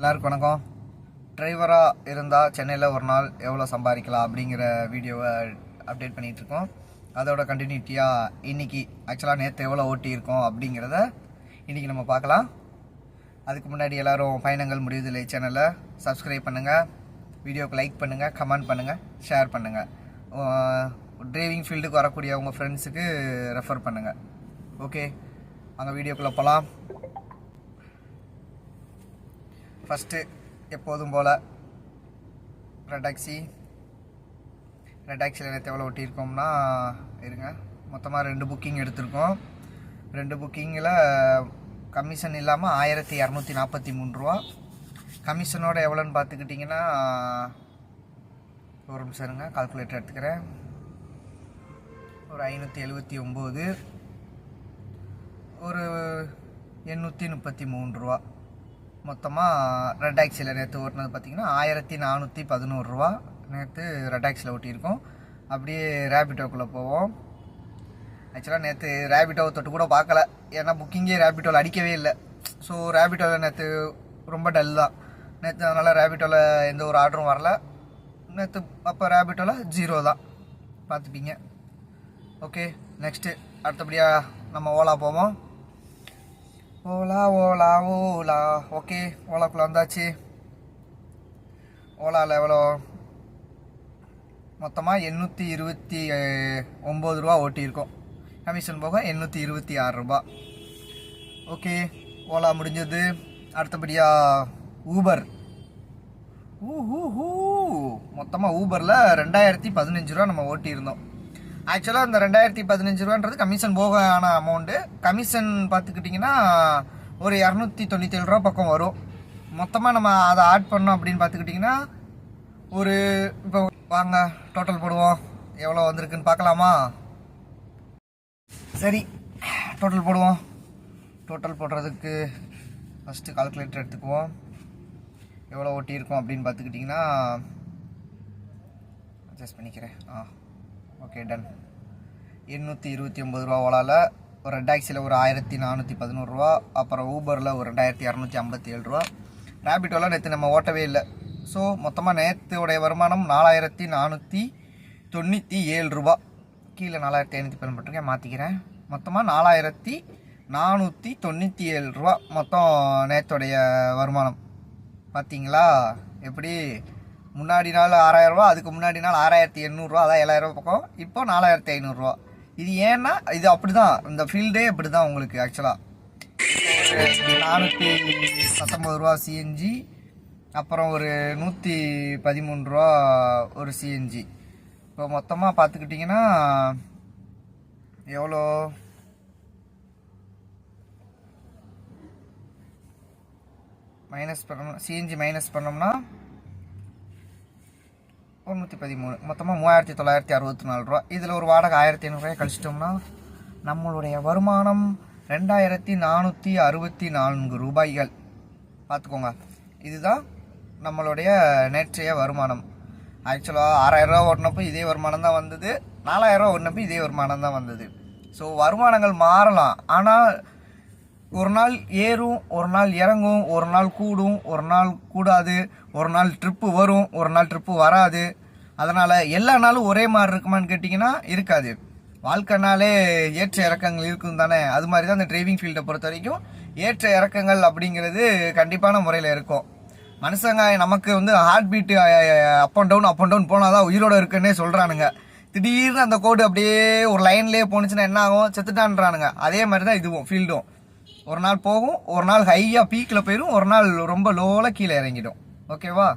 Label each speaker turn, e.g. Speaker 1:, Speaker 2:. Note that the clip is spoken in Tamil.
Speaker 1: எல்லாருக்கும் வணக்கம். டிரைவராக இருந்தால் சென்னையில் ஒரு நாள் எவ்வளோ சம்பாதிக்கலாம் அப்படிங்கிற வீடியோவை அப்டேட் பண்ணிகிட்ருக்கோம். அதோட கண்டினியூட்டியாக இன்றைக்கி ஆக்சுவலாக நேற்று எவ்வளோ ஓட்டி இருக்கோம் அப்படிங்கிறத இன்றைக்கி நம்ம பார்க்கலாம். அதுக்கு முன்னாடி எல்லோரும் பயணங்கள் முடிவதில்லை சேனலை சப்ஸ்கிரைப் பண்ணுங்கள், வீடியோவுக்கு லைக் பண்ணுங்கள், கமெண்ட் பண்ணுங்கள், ஷேர் பண்ணுங்கள். டிரைவிங் ஃபீல்டுக்கு வரக்கூடிய உங்கள் ஃப்ரெண்ட்ஸுக்கு ரெஃபர் பண்ணுங்கள். ஓகே, அங்கே வீடியோக்குள்ளே போகலாம். ஃபஸ்ட்டு எப்போதும் போல் ரெட் டாக்ஸியில் நேற்று எவ்வளோ ஒட்டியிருக்கோம்னா இருங்க, மொத்தமாக 2 புக்கிங் எடுத்திருக்கோம். 2 புக்கிங்கில் கமிஷன் இல்லாமல் 1243 ரூபா. கமிஷனோட எவ்வளோன்னு பார்த்துக்கிட்டிங்கன்னா ஒரு நிமிஷம் இருங்க, கால்குலேட்டர் எடுத்துக்கிறேன். ஒரு 579, ஒரு 833 ரூபா. மொத்தமாக ரெட் டாக்ஸியில் நேற்று ஓட்டினது பார்த்திங்கன்னா 1411 ரூபா நேற்று ரெட் டாக்ஸியில் ஓட்டியிருக்கோம். அப்படியே ரேபிட்டோக்குள்ளே போவோம். ஆக்சுவலாக நேற்று ரேபிட்டோவை தொட்டு கூட பார்க்கல, ஏன்னா புக்கிங்கே ரேபிட்டோவில் அடிக்கவே இல்லை. ஸோ ரேபிட்டோவில் நேற்று ரொம்ப டல் தான் நேற்று, அதனால் ரேபிட்டோவில் எந்த ஒரு ஆர்டரும் வரல நேற்று. அப்போ ரேபிட்டோவில் 0 தான் பார்த்துப்பீங்க. ஓகே, நெக்ஸ்ட்டு அடுத்தபடியாக நம்ம ஓலா போவோம். ஓலா ஓலா ஓலா ஓகே, ஓலாக்குள்ளே வந்தாச்சு. ஓலாவில் எவ்வளோ மொத்தமாக 829 ரூபா ஓட்டியிருக்கோம். கமிஷன் போக 826 ரூபா. ஓகே, ஓலா முடிஞ்சது. அடுத்தபடியாக ஊபர். மொத்தமாக ஊபரில் 2015 ரூபா நம்ம ஓட்டியிருந்தோம். ஆக்சுவலாக இந்த 2015 ரூபான்றது கமிஷன் போக ஆன அமௌண்ட்டு. கமிஷன் பார்த்துக்கிட்டிங்கன்னா ஒரு 297 ரூபா பக்கம் வரும். மொத்தமாக நம்ம அதை ஆட் பண்ணோம் அப்படின்னு பார்த்துக்கிட்டிங்கன்னா ஒரு, இப்போ வாங்க டோட்டல் போடுவோம், எவ்வளோ வந்திருக்குன்னு பார்க்கலாமா? சரி, டோட்டல் போடுவோம். டோட்டல் போடுறதுக்கு ஃபஸ்ட்டு கால்குலேட்டர் எடுத்துக்குவோம். எவ்வளோ ஓட்டியிருக்கோம் அப்படின்னு பார்த்துக்கிட்டிங்கன்னா அட்ஜஸ்ட் பண்ணிக்கிறேன். Okay, ton. 829 ரூபா ஓலாவில், ஒரு ரெட் டாக்ஸியில் ஒரு 1411 ரூபா, அப்புறம் ஊபரில் ஒரு 2257 ரூபா. ரேபிட்டோவில் நேற்று நம்ம ஓட்டவே இல்லை. ஸோ மொத்தமாக நேற்றுடைய வருமானம் 4497 ரூபா. கீழே 4500 போட்டிருக்கேன், மாற்றிக்கிறேன். மொத்தமாக 4497 ரூபா மொத்தம் நேற்றுடைய வருமானம். பார்த்தீங்களா எப்படி? முன்னாடி நாள் 6000 ரூபா, அதுக்கு முன்னாடி நாள் 6800 ரூபா, அதான் 7000 ரூபா பக்கம். இப்போ 4500 ரூபா. இது ஏன்னா இது அப்படி தான், இந்த ஃபீல்டே அப்படி தான் உங்களுக்கு. ஆக்சுவலாக 419 ரூபா சிஎன்ஜி, அப்புறம் ஒரு 113 ரூபா ஒரு சிஎன்ஜி. இப்போ மொத்தமாக பார்த்துக்கிட்டிங்கன்னா எவ்வளோ? மைனஸ் பண்ணணும், சிஎன்ஜி மைனஸ் பண்ணோம்னா 113, மொத்தமாக 3964 ரூபா. இதில் ஒரு வாடகை 1500 ரூபாய் கழிச்சிட்டோம்னா நம்மளுடைய வருமானம் 2464 ரூபாய்கள். பார்த்துக்கோங்க, இதுதான் நம்மளுடைய நேற்றைய வருமானம். ஆக்சுவலாக 6000 ரூபா ஓட்டினப்போ இதே வருமானம் தான் வந்தது, 4000 ரூபா ஓட்டினப்போ இதே வருமானம் தான் வந்தது. ஸோ வருமானங்கள் மாறலாம், ஆனால் ஒரு நாள் ஏறும், ஒரு நாள் இறங்கும், ஒரு நாள் கூடும், ஒரு நாள் கூடாது, ஒரு நாள் ட்ரிப்பு வரும், ஒரு நாள் ட்ரிப்பு வராது. அதனால் எல்லா நாளும் ஒரே மாதிரி இருக்குமான்னு கேட்டிங்கன்னா இருக்காது. வாழ்க்கைனாலே ஏற்ற இறக்கங்கள் இருக்கும் தானே. அது மாதிரி தான் இந்த டிரைவிங் ஃபீல்டை பொறுத்த வரைக்கும் ஏற்ற இறக்கங்கள் அப்படிங்கிறது கண்டிப்பான முறையில் இருக்கும். மனுஷங்க நமக்கு heart beat up and down போனால் தான் உயிரோடு இருக்குன்னே சொல்கிறானுங்க. திடீர்னு அந்த கோடு அப்படியே ஒரு லைன்லேயே போணுச்சுன்னா என்ன ஆகும்? செத்துட்டான்றானுங்க. அதே மாதிரி தான் இதுவும் ஃபீல்டும். ஒரு நாள் போகும், ஒரு நாள் ஹையாக பீக்கில் போயிடும், ஒரு நாள் ரொம்ப லோவில் கீழே இறங்கிடும். ஓகேவா?